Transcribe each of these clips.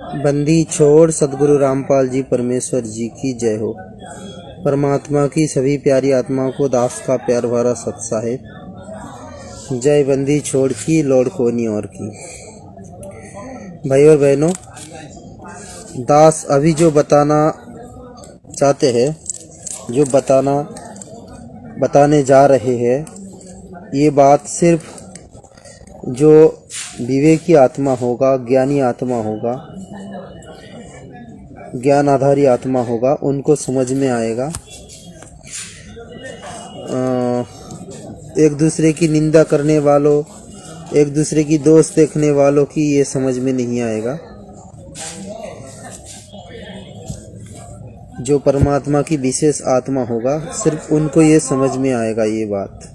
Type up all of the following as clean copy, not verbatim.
बंदी छोड़ सद्गुरु रामपाल जी परमेश्वर जी की जय हो। परमात्मा की सभी प्यारी आत्माओं को दास का प्यार भरा सत साहेब। जय बंदी छोड़ की लौड़ कोनी और की। भाई और बहनों, दास अभी जो बताना चाहते हैं, जो बताने जा रहे हैं, ये बात सिर्फ जो विवेकी आत्मा होगा, ज्ञानी आत्मा होगा, ज्ञान आधारी आत्मा होगा, उनको समझ में आएगा। एक दूसरे की निंदा करने वालों, एक दूसरे की दोष देखने वालों की ये समझ में नहीं आएगा। जो परमात्मा की विशेष आत्मा होगा, सिर्फ उनको ये समझ में आएगा ये बात।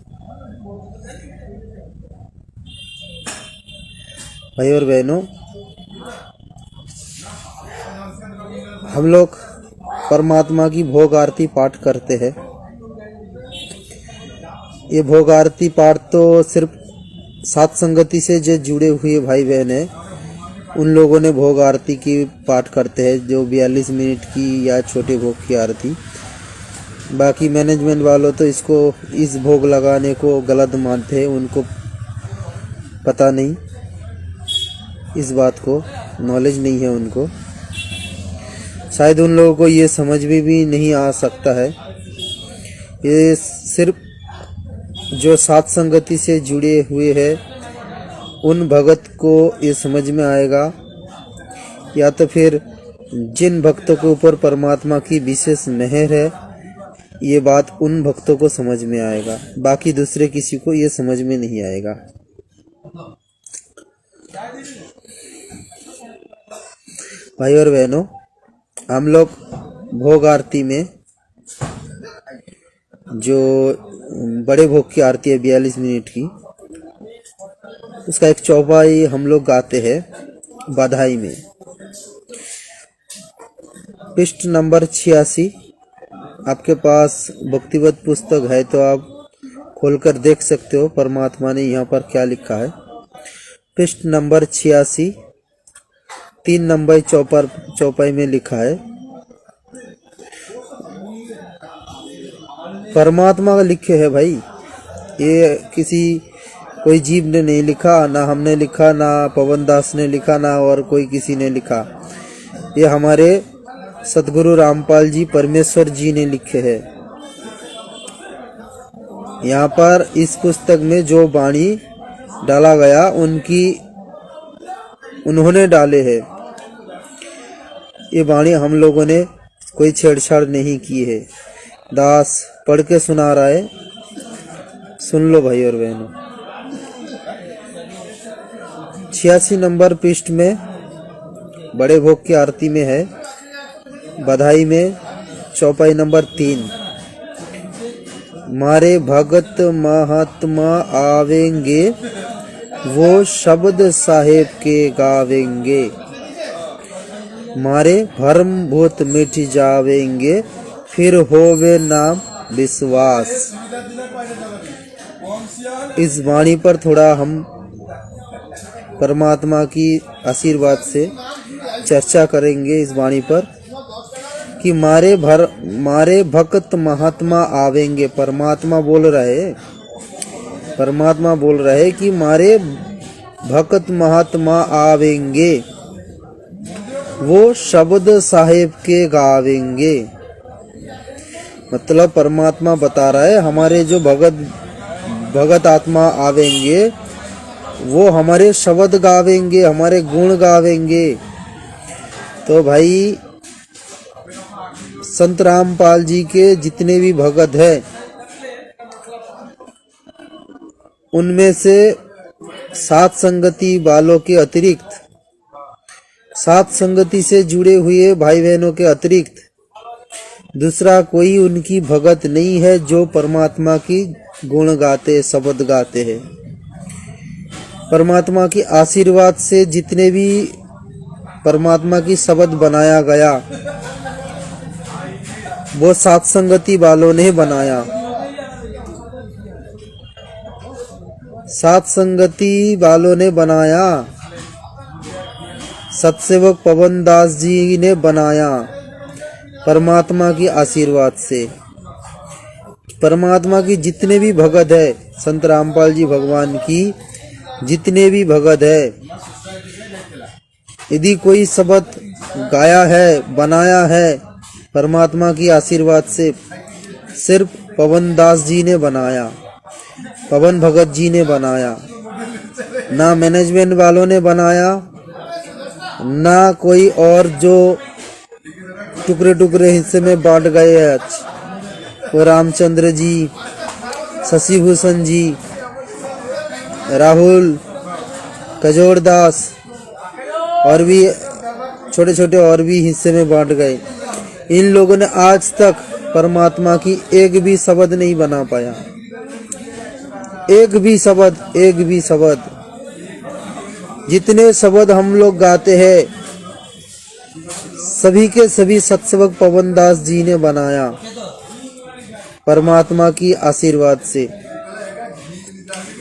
भाई और बहनों, हम लोग परमात्मा की भोग आरती पाठ करते हैं। ये भोग आरती पाठ तो सिर्फ सात संगति से जो जुड़े हुए भाई बहन हैं, उन लोगों ने भोग आरती की पाठ करते हैं, जो 42 मिनट की या छोटे भोग की आरती। बाकी मैनेजमेंट वालों तो इस भोग लगाने को गलत मानते हैं, उनको पता नहीं, इस बात को नॉलेज नहीं है उनको। शायद उन लोगों को ये समझ में भी नहीं आ सकता है। ये सिर्फ जो सात संगति से जुड़े हुए हैं, उन भगत को ये समझ में आएगा, या तो फिर जिन भक्तों के ऊपर परमात्मा की विशेष मेहर है, ये बात उन भक्तों को समझ में आएगा। बाकी दूसरे किसी को ये समझ में नहीं आएगा। भाई और बहनों, हम लोग भोग आरती में जो बड़े भोग की आरती है 42 मिनट की, उसका एक चौपाई हम लोग गाते हैं बधाई में। पृष्ठ नंबर 86। आपके पास भक्तिवत पुस्तक है तो आप खोलकर देख सकते हो परमात्मा ने यहाँ पर क्या लिखा है। पृष्ठ नंबर 86, 3 नंबर चौपाई में लिखा है, परमात्मा लिखे है भाई। ये कोई जीव ने नहीं लिखा, ना हमने लिखा, ना पवन दास ने लिखा, ना और कोई किसी ने लिखा। ये हमारे सद्गुरु रामपाल जी परमेश्वर जी ने लिखे हैं। यहाँ पर इस पुस्तक में जो वाणी डाला गया, उन्होंने डाले हैं। ये वाणी हम लोगों ने कोई छेड़छाड़ नहीं की है। दास पढ़ के सुना रहा है, सुन लो भाई और बहनों। 86 नंबर पृष्ठ में बड़े भोग की आरती में है, बधाई में चौपाई नंबर 3। मारे भगत महात्मा आवेंगे, वो शब्द साहेब के गावेंगे। मारे भरम भूत मिट जावेंगे, फिर होवे नाम विश्वास। इस वाणी पर थोड़ा हम परमात्मा की आशीर्वाद से चर्चा करेंगे। इस वाणी पर कि मारे भक्त महात्मा आवेंगे। परमात्मा बोल रहे कि मारे भक्त महात्मा आवेंगे, वो शब्द साहेब के गावेंगे। मतलब परमात्मा बता रहा है, हमारे जो भगत आत्मा आवेंगे, वो हमारे शब्द गावेंगे, हमारे गुण गावेंगे। तो भाई संत रामपाल जी के जितने भी भगत हैं, उनमें से सात संगति वालों के अतिरिक्त, सात संगति से जुड़े हुए भाई बहनों के अतिरिक्त दूसरा कोई उनकी भगत नहीं है जो परमात्मा की गुण गाते, शब्द गाते हैं। परमात्मा की आशीर्वाद से जितने भी परमात्मा की शब्द बनाया गया, वो सात संगति वालों ने बनाया। सात संगति वालों ने बनाया। सत्सेवक पवन दास जी ने बनाया परमात्मा की आशीर्वाद से। परमात्मा की जितने भी भगत है, संत रामपाल जी भगवान की जितने भी भगत है, यदि कोई शब्द गाया है, बनाया है परमात्मा की आशीर्वाद से, सिर्फ पवन दास जी ने बनाया, पवन भगत जी ने बनाया। ना मैनेजमेंट वालों ने बनाया, ना कोई और जो टुकड़े टुकड़े हिस्से में बांट गए हैं, वो रामचंद्र जी, शशि भूषण जी, राहुल कजोर दास और भी छोटे छोटे और भी हिस्से में बांट गए। इन लोगों ने आज तक परमात्मा की एक भी शब्द नहीं बना पाया, एक भी शब्द। जितने शब्द हम लोग गाते हैं सभी के सभी सत्सेवक पवन दास जी ने बनाया परमात्मा की आशीर्वाद से।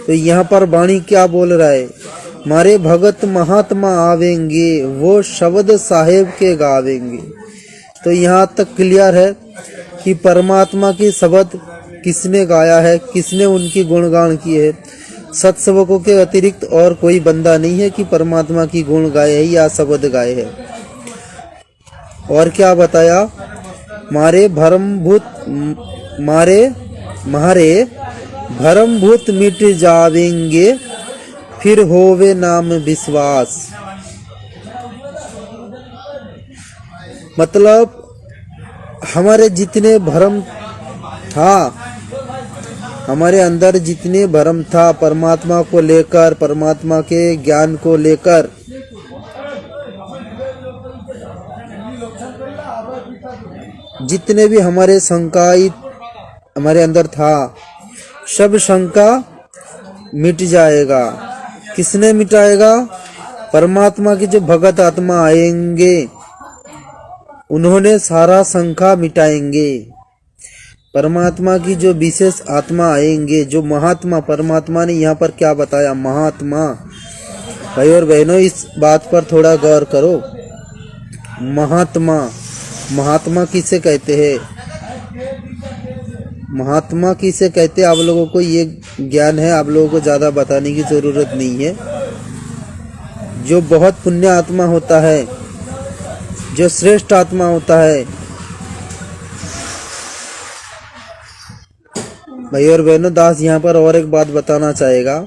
तो यहाँ पर वाणी क्या बोल रहा है? मारे भगत महात्मा आवेंगे, वो शब्द साहेब के गावेंगे। तो यहाँ तक क्लियर है कि परमात्मा की शब्द किसने गाया है, किसने उनकी गुणगान किए है। सत्सेवकों के अतिरिक्त और कोई बंदा नहीं है कि परमात्मा की गुण गाए है या शब्द गाए है। और क्या बताया? मारे भरम भूत मिट जावेंगे, फिर होवे नाम विश्वास। मतलब हमारे जितने भरम था, हमारे अंदर जितने भरम था परमात्मा को लेकर, परमात्मा के ज्ञान को लेकर, जितने भी हमारे शंकाइत हमारे अंदर था, सब शंका मिट जाएगा। किसने मिटाएगा? परमात्मा की जो भगत आत्मा आएंगे उन्होंने सारा शंका मिटाएंगे। परमात्मा की जो विशेष आत्मा आएंगे, जो महात्मा, परमात्मा ने यहाँ पर क्या बताया? महात्मा। भाई और बहनों, इस बात पर थोड़ा गौर करो। महात्मा किसे कहते हैं? महात्मा किसे कहते हैं? आप लोगों को ये ज्ञान है, आप लोगों को ज़्यादा बताने की ज़रूरत नहीं है। जो बहुत पुण्य आत्मा होता है, जो श्रेष्ठ आत्मा होता है। भाई और बहनों, दास यहाँ पर और एक बात बताना चाहेगा।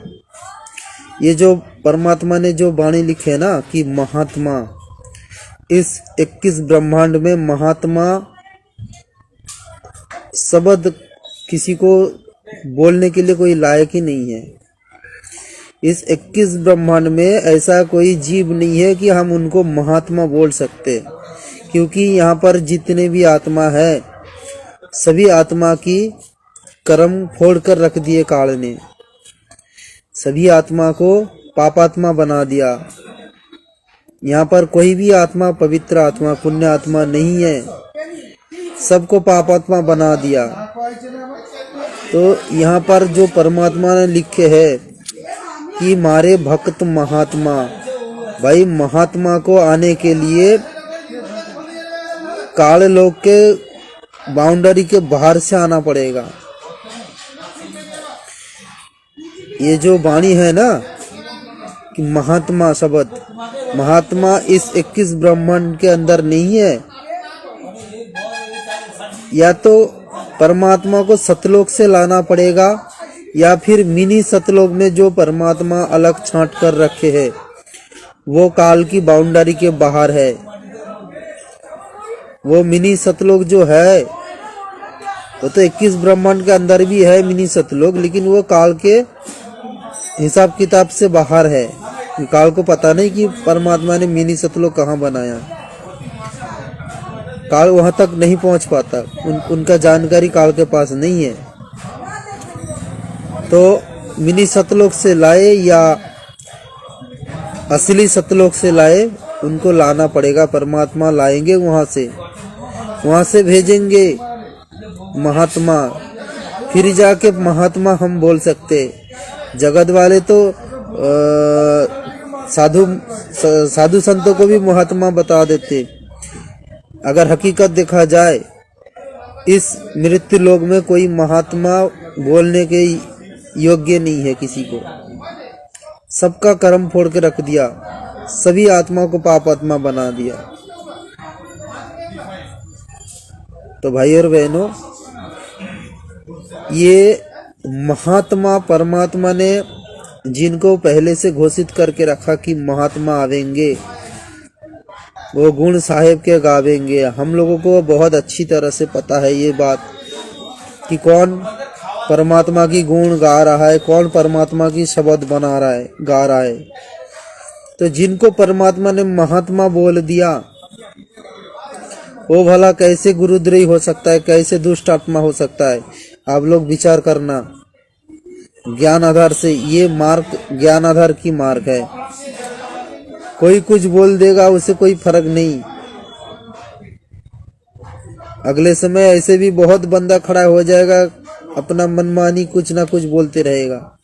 ये जो परमात्मा ने जो वाणी लिखे है ना कि महात्मा, इस 21 ब्रह्मांड में महात्मा शब्द किसी को बोलने के लिए कोई लायक ही नहीं है। इस 21 ब्रह्मांड में ऐसा कोई जीव नहीं है कि हम उनको महात्मा बोल सकते, क्योंकि यहाँ पर जितने भी आत्मा है, सभी आत्मा की कर्म फोड़ कर रख दिए काल ने। सभी आत्मा को पापात्मा बना दिया। यहाँ पर कोई भी आत्मा पवित्र आत्मा, पुण्य आत्मा नहीं है, सबको पापात्मा बना दिया। तो यहाँ पर जो परमात्मा ने लिखे है कि मारे भक्त महात्मा, भाई महात्मा को आने के लिए काल लोक के बाउंड्री के बाहर से आना पड़ेगा। ये जो वाणी है ना कि महात्मा शब्द, महात्मा इस 21 ब्रह्मांड के अंदर नहीं है। या तो परमात्मा को सतलोक से लाना पड़ेगा, या फिर मिनी सतलोक में जो परमात्मा अलग छांट कर रखे है वो काल की बाउंड्री के बाहर है। वो मिनी सतलोक जो है वो तो 21 ब्रह्मांड के अंदर भी है मिनी सतलोक, लेकिन वो काल के हिसाब किताब से बाहर है। काल को पता नहीं कि परमात्मा ने मिनी सतलोक कहाँ बनाया। काल वहां तक नहीं पहुंच पाता, उनका जानकारी काल के पास नहीं है। तो मिनी सतलोक से लाए या असली सतलोक से लाए, उनको लाना पड़ेगा। परमात्मा लाएंगे वहां से भेजेंगे महात्मा, फिर जाके महात्मा हम बोल सकते। जगत वाले तो साधु साधु संतों को भी महात्मा बता देते। अगर हकीकत देखा जाए, इस मृत्यु लोक में कोई महात्मा बोलने के योग्य नहीं है किसी को। सबका कर्म फोड़ के रख दिया, सभी आत्मा को पाप आत्मा बना दिया। तो भाई और बहनों, ये महात्मा परमात्मा ने जिनको पहले से घोषित करके रखा कि महात्मा आवेंगे, वो गुण साहेब के गावेंगे। हम लोगों को बहुत अच्छी तरह से पता है ये बात कि कौन परमात्मा की गुण गा रहा है, कौन परमात्मा की शब्द बना रहा है, गा रहा है। तो जिनको परमात्मा ने महात्मा बोल दिया, वो भला कैसे गुरुद्रोही हो सकता है, कैसे दुष्ट आत्मा हो सकता है? आप लोग विचार करना। ज्ञान आधार से ये मार्ग ज्ञान आधार की मार्ग है। कोई कुछ बोल देगा, उसे कोई फर्क नहीं। अगले समय ऐसे भी बहुत बंदा खड़ा हो जाएगा, अपना मनमानी कुछ ना कुछ बोलते रहेगा।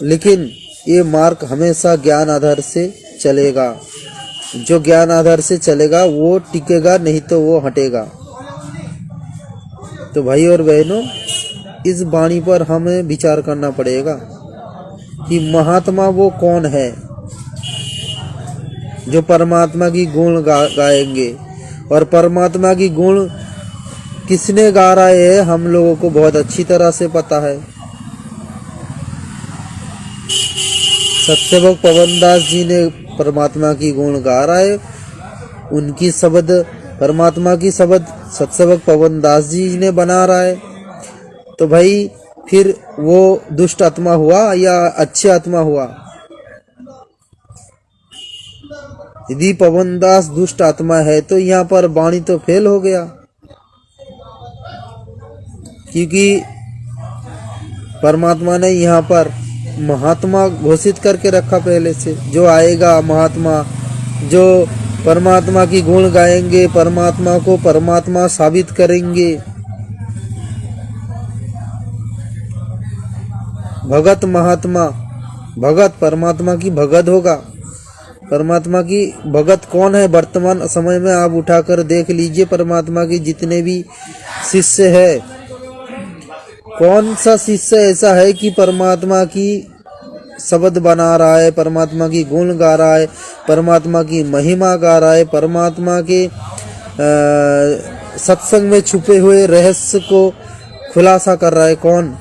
लेकिन ये मार्ग हमेशा ज्ञान आधार से चलेगा। जो ज्ञान आधार से चलेगा वो टिकेगा, नहीं तो वो हटेगा। तो भाई और बहनों, इस वाणी पर हमें विचार करना पड़ेगा कि महात्मा वो कौन है जो परमात्मा की गुण गाएंगे। और परमात्मा की गुण किसने गा रहा है, हम लोगों को बहुत अच्छी तरह से पता है। सत्यवक पवनदास जी ने परमात्मा की गुण गा रहा है। उनकी शब्द, परमात्मा की शब्द सत्यवक पवनदास जी ने बना रहा है। तो भाई फिर वो दुष्ट आत्मा हुआ या अच्छे आत्मा हुआ? यदि पवनदास दुष्ट आत्मा है तो यहाँ पर वाणी तो फेल हो गया, क्योंकि परमात्मा ने यहाँ पर महात्मा घोषित करके रखा पहले से। जो आएगा महात्मा, जो परमात्मा की गुण गाएंगे, परमात्मा को परमात्मा साबित करेंगे। भगत महात्मा, भगत परमात्मा की भगत होगा। परमात्मा की भगत कौन है? वर्तमान समय में आप उठाकर देख लीजिए, परमात्मा की जितने भी शिष्य है, कौन सा शिष्य ऐसा है कि परमात्मा की शब्द बना रहा है, परमात्मा की गुण गा रहा है, परमात्मा की महिमा गा रहा है, परमात्मा के सत्संग में छुपे हुए रहस्य को खुलासा कर रहा है? कौन?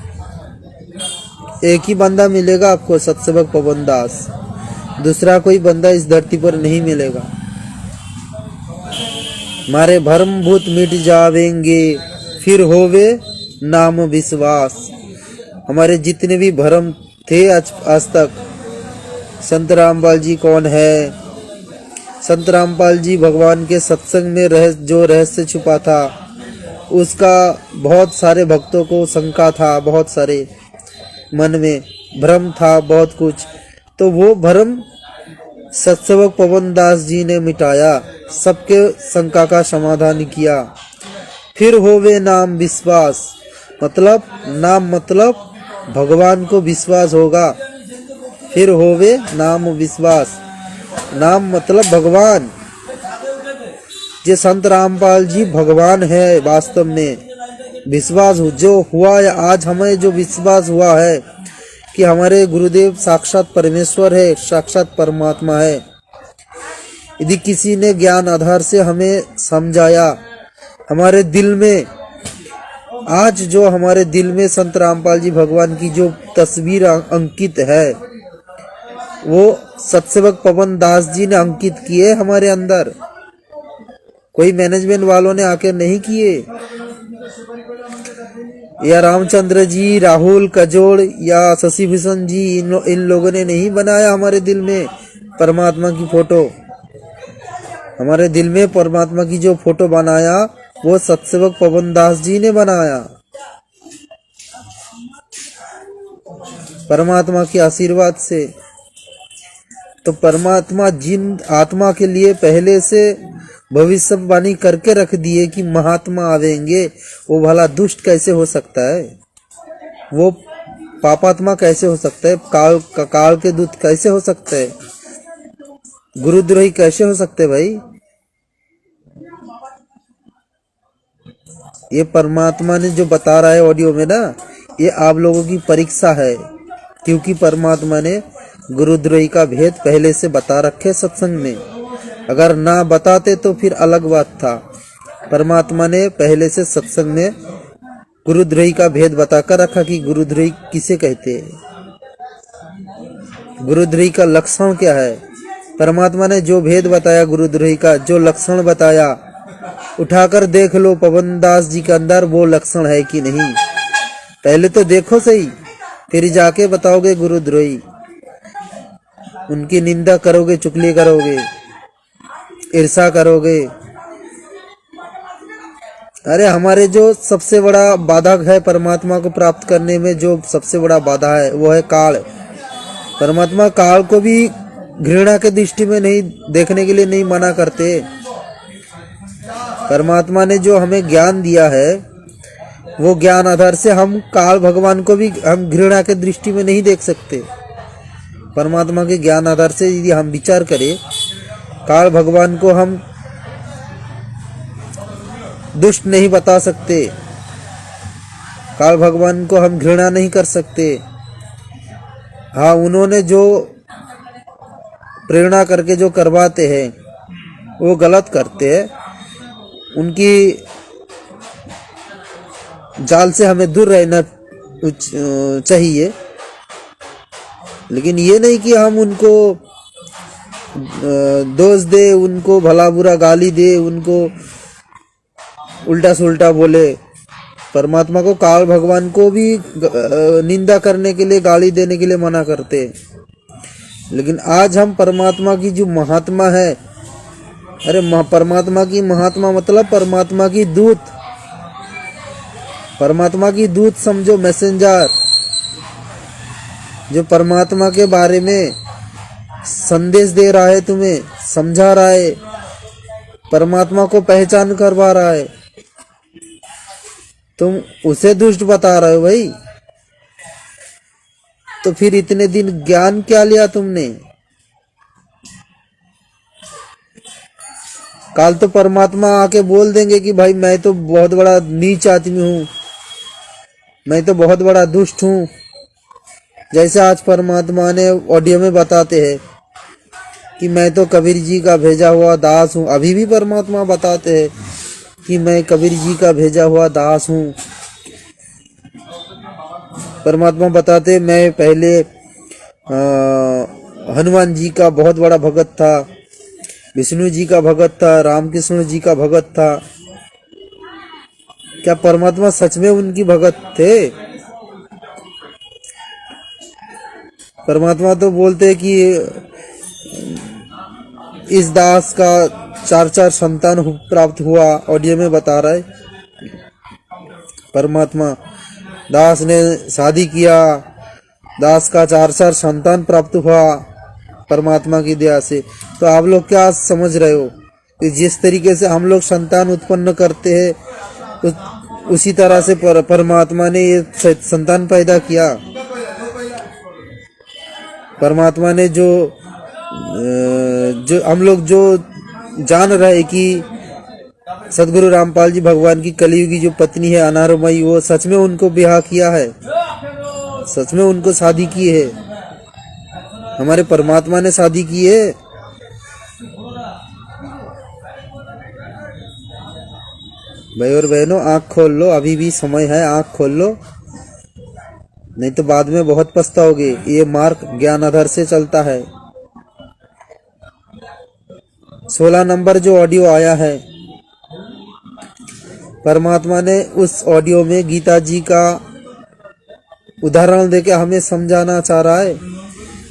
एक ही बंदा मिलेगा आपको, सत्यवक पवनदास। दूसरा कोई बंदा इस धरती पर नहीं मिलेगा। मारे भरम भूत मिट जावेंगे, फिर होवे नाम विश्वास। हमारे जितने भी भरम थे आज तक, संत रामपाल जी कौन है? संत रामपाल जी भगवान के सत्संग में जो रहस्य छुपा था, उसका बहुत सारे भक्तों को शंका था, बहुत सारे मन में भ्रम था, बहुत कुछ। तो वो भ्रम सत्यवक पवनदास जी ने मिटाया, सबके शंका का समाधान किया। फिर होवे नाम विश्वास, मतलब नाम मतलब भगवान को विश्वास होगा। फिर होवे नाम विश्वास, नाम मतलब भगवान। जे संत रामपाल जी भगवान है वास्तव में। विश्वास जो हुआ है, आज हमें जो विश्वास हुआ है कि हमारे गुरुदेव साक्षात परमेश्वर है, साक्षात परमात्मा है। यदि किसी ने ज्ञान आधार से हमें समझाया, हमारे दिल में आज जो हमारे दिल में संत रामपाल जी भगवान की जो तस्वीर अंकित है, वो सत्यवक पवनदास जी ने अंकित किए हमारे अंदर। कोई मैनेजमेंट वालों ने आके नहीं किए, या रामचंद्र जी, राहुल कजोड़ या शशि भूषण जी, इन लोगों ने नहीं बनाया हमारे दिल में परमात्मा की फोटो। हमारे दिल में परमात्मा की जो फोटो बनाया, वो सत्यवक पवनदास जी ने बनाया। परमात्मा के आशीर्वाद से। तो परमात्मा जिन आत्मा के लिए पहले से भविष्यवाणी करके रख दिए कि महात्मा आवेंगे, वो भला दुष्ट कैसे हो सकता है? वो पापात्मा कैसे हो सकता है? काल के दूत कैसे हो सकते हैं? गुरुद्रोही कैसे हो सकते भाई? ये परमात्मा ने जो बता रहा है ऑडियो में ना, ये आप लोगों की परीक्षा है, क्योंकि परमात्मा ने गुरुद्रोही का भेद पहले से बता रखे सत्संग में। अगर ना बताते तो फिर अलग बात था। परमात्मा ने पहले से सत्संग में गुरुद्रोही का भेद बताकर रखा कि गुरुद्रोही किसे कहते हैं, गुरुद्रोही का लक्षण क्या है। परमात्मा ने जो भेद बताया गुरुद्रोही का, जो लक्षण बताया, उठाकर देख लो पवन दास जी के अंदर वो लक्षण है कि नहीं। पहले तो देखो सही, फिर जाके बताओगे गुरुद्रोही। उनकी निंदा करोगे, चुगली करोगे, ईर्षा करोगे। अरे हमारे जो सबसे बड़ा बाधक है परमात्मा को प्राप्त करने में, जो सबसे बड़ा बाधा है वो है काल। परमात्मा काल को भी घृणा के दृष्टि में नहीं देखने के लिए नहीं मना करते। परमात्मा ने जो हमें ज्ञान दिया है, वो ज्ञान आधार से हम काल भगवान को भी हम घृणा के दृष्टि में नहीं देख सकते। परमात्मा के ज्ञान आधार से यदि हम विचार करें, काल भगवान को हम दुष्ट नहीं बता सकते, काल भगवान को हम घृणा नहीं कर सकते। हाँ, उन्होंने जो प्रेरणा करके जो करवाते हैं वो गलत करते हैं। उनकी जाल से हमें दूर रहना चाहिए, लेकिन ये नहीं कि हम उनको दोष दे, उनको भला बुरा गाली दे, उनको उल्टा सुल्टा बोले। परमात्मा को, काल भगवान को भी निंदा करने के लिए, गाली देने के लिए मना करते। लेकिन आज हम परमात्मा की जो महात्मा है, अरे परमात्मा की महात्मा मतलब परमात्मा की दूत, परमात्मा की दूत समझो, मैसेंजर, जो परमात्मा के बारे में संदेश दे रहा है, तुम्हें समझा रहा है, परमात्मा को पहचान करवा रहा है, तुम उसे दुष्ट बता रहे हो भाई। तो फिर इतने दिन ज्ञान क्या लिया तुमने? काल तो परमात्मा आके बोल देंगे कि भाई मैं तो बहुत बड़ा नीच आदमी हूं, मैं तो बहुत बड़ा दुष्ट हूं। जैसे आज परमात्मा ने ऑडियो में बताते हैं कि मैं तो कबीर जी का भेजा हुआ दास हूं। अभी भी परमात्मा बताते हैं कि मैं कबीर जी का भेजा हुआ दास हूं। परमात्मा बताते मैं पहले हनुमान जी का बहुत बड़ा भगत था, विष्णु जी का भगत था, रामकृष्ण जी का भगत था। क्या परमात्मा सच में उनकी भगत थे? परमात्मा तो बोलते हैं कि इस दास का 4 संतान प्राप्त हुआ। ऑडियो में बता रहा है परमात्मा, दास ने शादी किया, दास का 4 संतान प्राप्त हुआ परमात्मा की दया से। तो आप लोग क्या समझ रहे हो कि जिस तरीके से हम लोग संतान उत्पन्न करते हैं, उसी तरह से परमात्मा ने ये संतान पैदा किया। परमात्मा ने जो हम लोग जो जान रहे हैं कि सदगुरु रामपाल जी भगवान की कलियुगी जो पत्नी है अनारमयी, वो सच में उनको ब्याह किया है, सच में उनको शादी की है। हमारे परमात्मा ने शादी की है। भाई और बहनों, आंख खोल लो, अभी भी समय है, आंख खोल लो, नहीं तो बाद में बहुत पछताओगे। ये मार्ग ज्ञान आधार से चलता है। 16 नंबर जो ऑडियो आया है, परमात्मा ने उस ऑडियो में गीता जी का उदाहरण देकर हमें समझाना चाह रहा है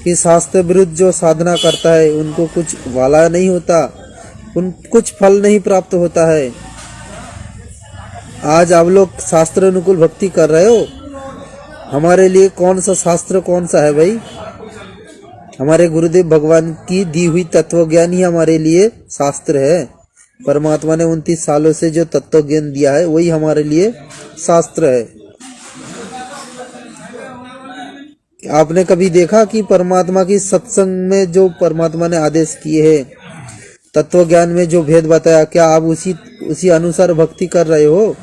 कि शास्त्र विरुद्ध जो साधना करता है उनको कुछ वाला नहीं होता, कुछ फल नहीं प्राप्त होता है। आज आप लोग शास्त्र अनुकूल भक्ति कर रहे हो, हमारे लिए कौन सा शास्त्र कौन सा है भाई? हमारे गुरुदेव भगवान की दी हुई तत्व ज्ञान ही हमारे लिए शास्त्र है। परमात्मा ने 29 सालों से जो तत्व ज्ञान दिया है वही हमारे लिए शास्त्र है। आपने कभी देखा कि परमात्मा की सत्संग में जो परमात्मा ने आदेश किए हैं, तत्व ज्ञान में जो भेद बताया, क्या आप उसी अनुसार भक्ति कर रहे हो?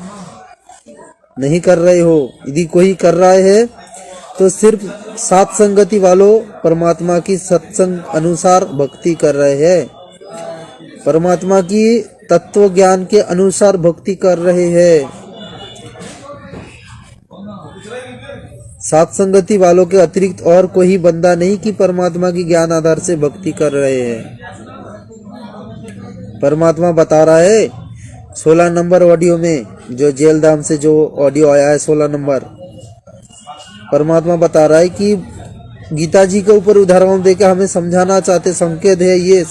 नहीं कर रहे हो। यदि कोई कर रहा है तो सिर्फ सात संगति वालों परमात्मा की सत्संग अनुसार भक्ति कर रहे हैं, परमात्मा की तत्व ज्ञान के अनुसार भक्ति कर रहे हैं। सात संगति वालों के अतिरिक्त और कोई बंदा नहीं कि परमात्मा की ज्ञान आधार से भक्ति कर रहे हैं। परमात्मा बता रहा है 16 नंबर ऑडियो में, जो जेल धाम से जो ऑडियो आया है 16 नंबर, परमात्मा बता रहा है कि गीता जी के ऊपर उदाहरण देकर हमें समझाना चाहते, संकेत है ये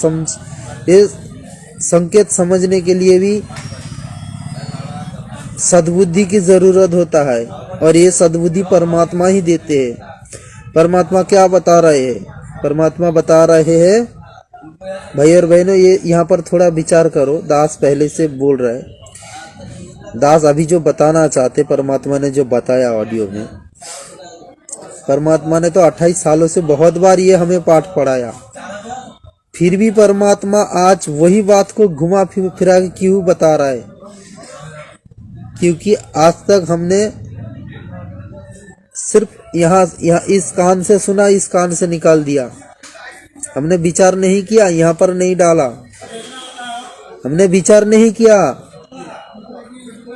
संकेत समझने के लिए भी सद्बुद्धि की जरूरत होता है, और ये सद्बुद्धि परमात्मा ही देते हैं। परमात्मा क्या बता रहे हैं? परमात्मा बता रहे हैं, भाई और बहनों, ये यहाँ पर थोड़ा विचार करो। दास पहले से बोल रहा है, दास अभी जो बताना चाहते परमात्मा ने जो बताया ऑडियो में, परमात्मा ने तो 28 सालों से बहुत बार ये हमें पाठ पढ़ाया, फिर भी परमात्मा आज वही बात को घुमा फिरा के क्यों बता रहा है? क्योंकि आज तक हमने सिर्फ यहाँ इस कान से सुना, इस कान से निकाल दिया, हमने विचार नहीं किया, यहाँ पर नहीं डाला, हमने विचार नहीं किया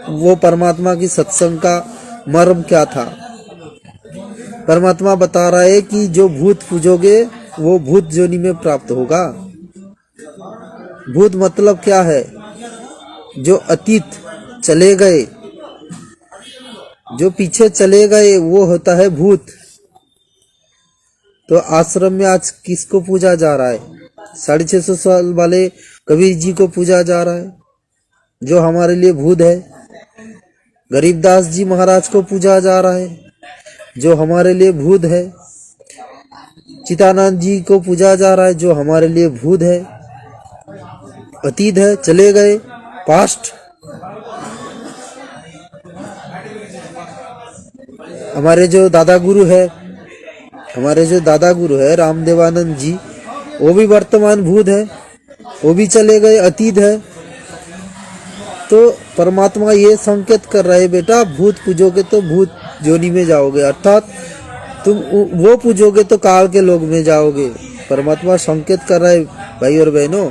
वो परमात्मा की सत्संग का मर्म क्या था। परमात्मा बता रहा है कि जो भूत पूजोगे वो भूत जोनि में प्राप्त होगा। भूत मतलब क्या है? जो अतीत चले गए, जो पीछे चले गए, वो होता है भूत। तो आश्रम में आज किसको पूजा जा रहा है? 650 साल वाले कबीर जी को पूजा जा रहा है, जो हमारे लिए भूत है। गरीबदास जी महाराज को पूजा जा रहा है, जो हमारे लिए भूत है। चितानंद जी को पूजा जा रहा है, जो हमारे लिए भूत है, अतीत है, चले गए, पास्ट। हमारे जो दादा गुरु है, रामदेवानंद जी, वो भी वर्तमान भूत है, वो भी चले गए, अतीत है। तो परमात्मा ये संकेत कर रहे, बेटा भूत पूजोगे तो भूत जोनी में जाओगे, अर्थात तुम वो पूजोगे तो काल के लोग में जाओगे। परमात्मा संकेत कर रहा है भाई और बहनों।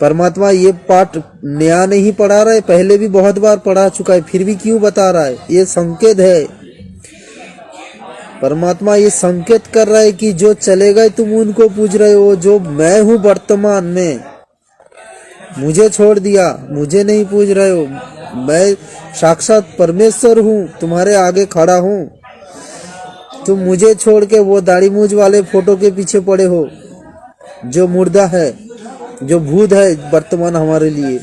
परमात्मा ये पाठ नया नहीं पढ़ा रहा है, पहले भी बहुत बार पढ़ा चुका है, फिर भी क्यों बता रहा है? ये संकेत है। परमात्मा ये संकेत कर रहा है कि जो चले गए तुम उनको पूज रहे हो, जो मैं हूँ वर्तमान में, मुझे छोड़ दिया, मुझे नहीं पूज रहे हो। मैं साक्षात परमेश्वर हूँ, तुम्हारे आगे खड़ा हूँ। तुम मुझे छोड़ के वो दाढ़ी मूंछ वाले फोटो के पीछे पड़े हो, जो मुर्दा है, जो भूत है वर्तमान हमारे लिए।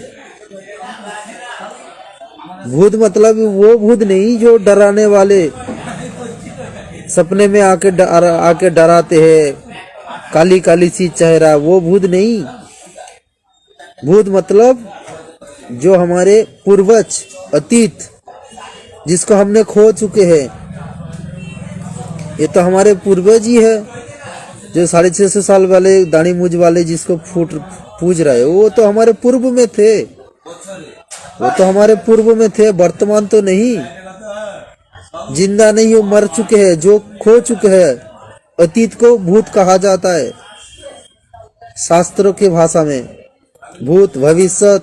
भूत मतलब वो भूत नहीं जो डराने वाले, सपने में आके डराते हैं, काली काली सी चेहरा, वो भूत नहीं। भूत मतलब जो हमारे पूर्वज, अतीत, जिसको हमने खो चुके हैं। ये तो हमारे पूर्वज ही है, जो 650 साल वाले दाढ़ी मूंछ वाले जिसको पूज रहे हो, वो तो हमारे पूर्व में थे, वर्तमान तो नहीं। जिंदा नहीं, वो मर चुके हैं, जो खो चुके हैं। अतीत को भूत कहा जाता है शास्त्रों की भाषा में। भूत भविष्य,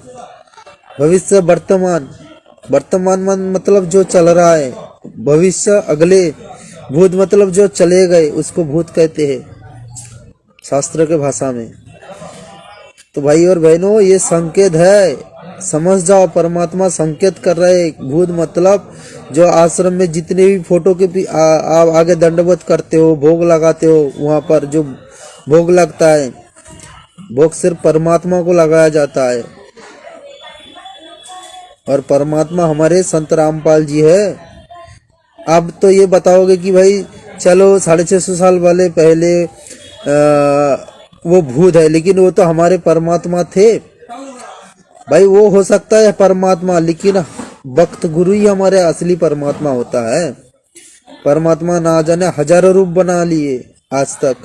वर्तमान मतलब जो चल रहा है, भविष्य अगले। भूत मतलब जो चले गए, उसको भूत कहते हैं शास्त्र के भाषा में। तो भाई और बहनों, ये संकेत है, समझ जाओ। परमात्मा संकेत कर रहे हैं। भूत मतलब जो आश्रम में जितने भी फोटो के आप आगे दंडवत करते हो, भोग लगाते हो, वहां पर जो भोग लगता है, भोग सिर्फ परमात्मा को लगाया जाता है। और परमात्मा हमारे संत रामपाल जी है। अब तो ये बताओगे कि भाई चलो 650 साल वाले पहले वो भूत है, लेकिन वो तो हमारे परमात्मा थे। भाई वो हो सकता है परमात्मा, लेकिन भक्त गुरु ही हमारे असली परमात्मा होता है। परमात्मा ना जाने हजारों रूप बना लिए आज तक।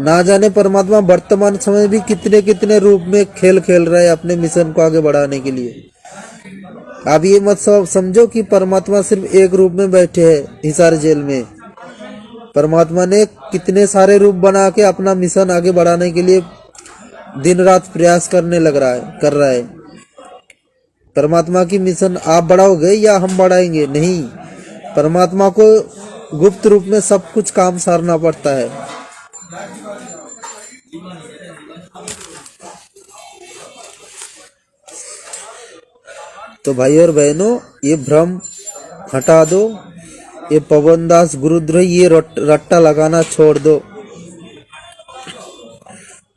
ना जाने परमात्मा वर्तमान समय में भी कितने कितने रूप में खेल खेल रहे हैं अपने मिशन को आगे बढ़ाने के लिए। आप ये मत समझो कि परमात्मा सिर्फ एक रूप में बैठे हैं हिसार जेल में। परमात्मा ने कितने सारे रूप बना के अपना मिशन आगे बढ़ाने के लिए दिन रात प्रयास कर रहा है। परमात्मा की मिशन आप बढ़ाओगे या हम बढ़ाएंगे? नहीं, परमात्मा को गुप्त रूप में सब कुछ काम सारना पड़ता है। तो भाई और बहनों, ये भ्रम हटा दो, ये पवनदास गुरुद्रोही ये रट्टा लगाना छोड़ दो,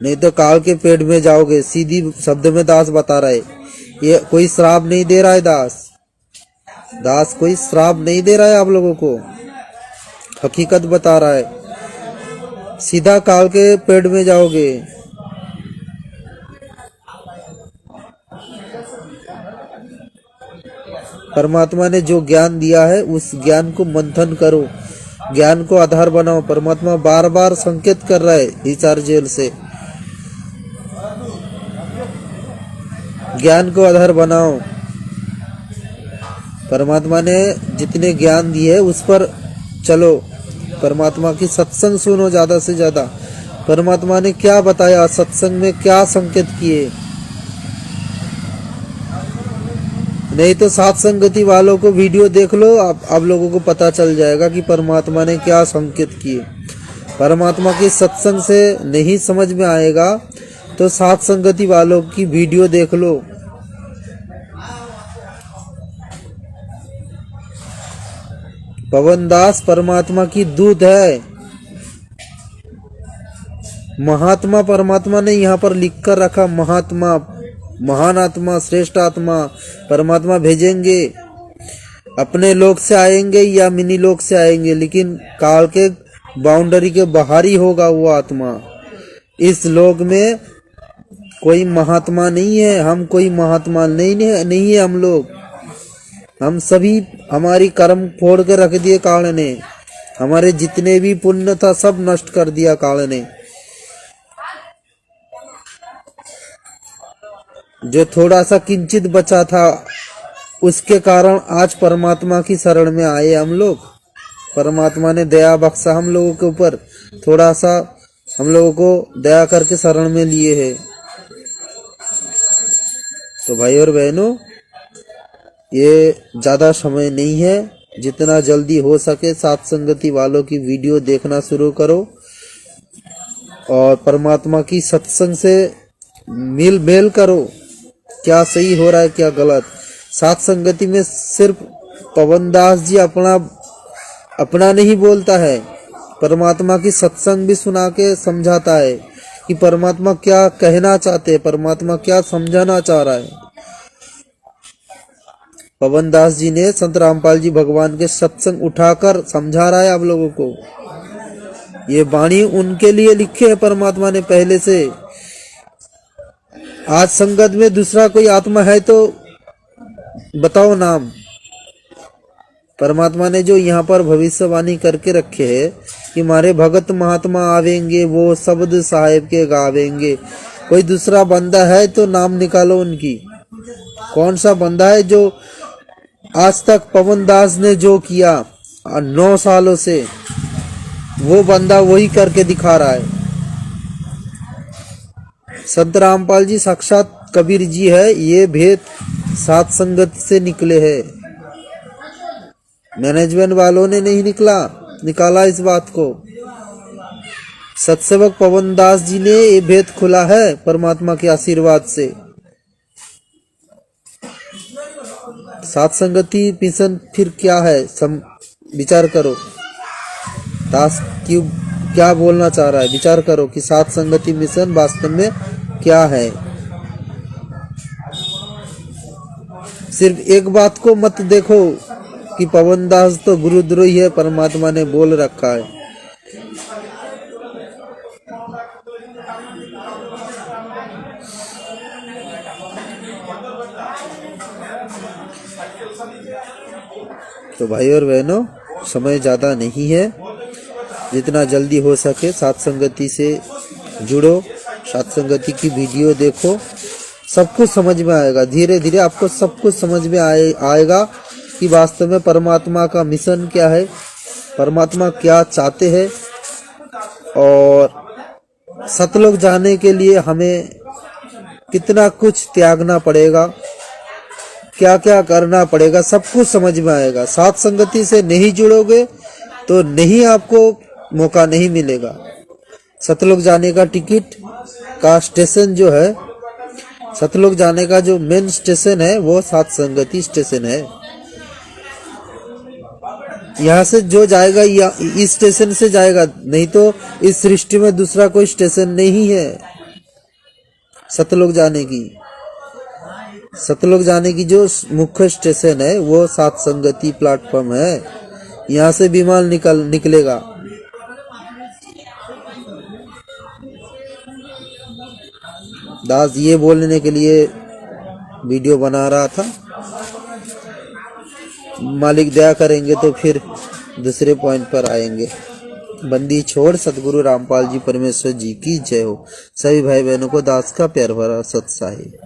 नहीं तो काल के पेट में जाओगे। सीधी शब्द में दास बता रहा है, ये कोई श्राप नहीं दे रहा है। दास कोई श्राप नहीं दे रहा है आप लोगों को, हकीकत बता रहा है। सीधा काल के पेट में जाओगे। परमात्मा ने जो ज्ञान दिया है उस ज्ञान को मंथन करो, ज्ञान को आधार बनाओ। परमात्मा बार बार संकेत कर रहा है हिसार जेल से, ज्ञान को आधार बनाओ। परमात्मा ने जितने ज्ञान दिए उस पर चलो, परमात्मा की सत्संग सुनो ज्यादा से ज्यादा। परमात्मा ने क्या बताया, सत्संग में क्या संकेत किए। नहीं तो साथ संगति वालों को वीडियो देख लो, आप लोगों को पता चल जाएगा कि परमात्मा ने क्या संकेत किए। परमात्मा की सत्संग से नहीं समझ में आएगा तो साथ संगति वालों की वीडियो देख लो। पवनदास परमात्मा की दूत है। महात्मा परमात्मा ने यहाँ पर लिख कर रखा, महात्मा, महान आत्मा, श्रेष्ठ आत्मा परमात्मा भेजेंगे। अपने लोक से आएंगे या मिनी लोक से आएंगे, लेकिन काल के बाउंड्री के बाहर ही होगा वो आत्मा। इस लोक में कोई महात्मा नहीं है, हम कोई महात्मा नहीं है हम लोग। हम सभी हमारी कर्म फोड़ के रख दिए काल ने, हमारे जितने भी पुण्य था सब नष्ट कर दिया काल ने। जो थोड़ा सा किंचित बचा था उसके कारण आज परमात्मा की शरण में आए हम लोग। परमात्मा ने दया बख्शा हम लोगों के ऊपर, थोड़ा सा हम लोगों को दया करके शरण में लिए है। तो भाई और बहनों, ये ज्यादा समय नहीं है, जितना जल्दी हो सके साथ संगति वालों की वीडियो देखना शुरू करो और परमात्मा की सत्संग से मेल करो, क्या सही हो रहा है क्या गलत। साथ संगति में सिर्फ पवनदास जी अपना नहीं बोलता है, परमात्मा की सत्संग भी सुना के समझाता है कि परमात्मा क्या कहना चाहते हैं, परमात्मा क्या समझाना चाह रहा है। पवनदास जी ने संत रामपाल जी भगवान के सत्संग उठाकर समझा रहा है आप लोगों को। ये वाणी उनके लिए लिखे है परमात्मा ने पहले से। आज संगत में दूसरा कोई आत्मा है तो बताओ नाम। परमात्मा ने जो यहाँ पर भविष्यवाणी करके रखे है कि हमारे भगत महात्मा आवेंगे, वो शब्द साहेब के गावेंगे। कोई दूसरा बंदा है तो नाम निकालो उनकी। कौन सा बंदा है जो आज तक पवनदास ने जो किया 9 सालों से, वो बंदा वही करके दिखा रहा है। संत रामपाल जी साक्षात कबीर जी है, ये भेद सात संगत से निकले हैं। मैनेजमेंट वालों ने नहीं निकाला इस बात को। सत्सेवक पवनदास जी ने ये भेद खुला है परमात्मा के आशीर्वाद से। साथ संगति मिशन फिर क्या है, विचार करो। दास क्यों क्या बोलना चाह रहा है, विचार करो कि साथ संगति मिशन वास्तव में क्या है। सिर्फ एक बात को मत देखो कि पवनदास तो गुरुद्रोही है, परमात्मा ने बोल रखा है। तो भाई और बहनों, समय ज़्यादा नहीं है, जितना जल्दी हो सके साथ संगति से जुड़ो, साथ संगति की वीडियो देखो, सब कुछ समझ में आएगा। धीरे धीरे आपको सब कुछ समझ में आएगा कि वास्तव में परमात्मा का मिशन क्या है, परमात्मा क्या चाहते हैं, और सतलोक जाने के लिए हमें कितना कुछ त्यागना पड़ेगा, क्या क्या करना पड़ेगा, सब कुछ समझ में आएगा। साथ संगति से नहीं जुड़ोगे तो नहीं, आपको मौका नहीं मिलेगा। सतलोक जाने का टिकट का स्टेशन जो है, सतलोक जाने का जो मेन स्टेशन है वो साथ संगति स्टेशन है। यहाँ से जो जाएगा या इस स्टेशन से जाएगा, नहीं तो इस सृष्टि में दूसरा कोई स्टेशन नहीं है सतलोक जाने की। सतलोक जाने की जो मुख्य स्टेशन है वो साथ संगति प्लेटफॉर्म है। यहाँ से विमान निकलेगा। दास ये बोलने के लिए वीडियो बना रहा था। मालिक दया करेंगे तो फिर दूसरे पॉइंट पर आएंगे। बंदी छोड़ सतगुरु रामपाल जी परमेश्वर जी की जय हो। सभी भाई बहनों को दास का प्यार भरा सत साहिब।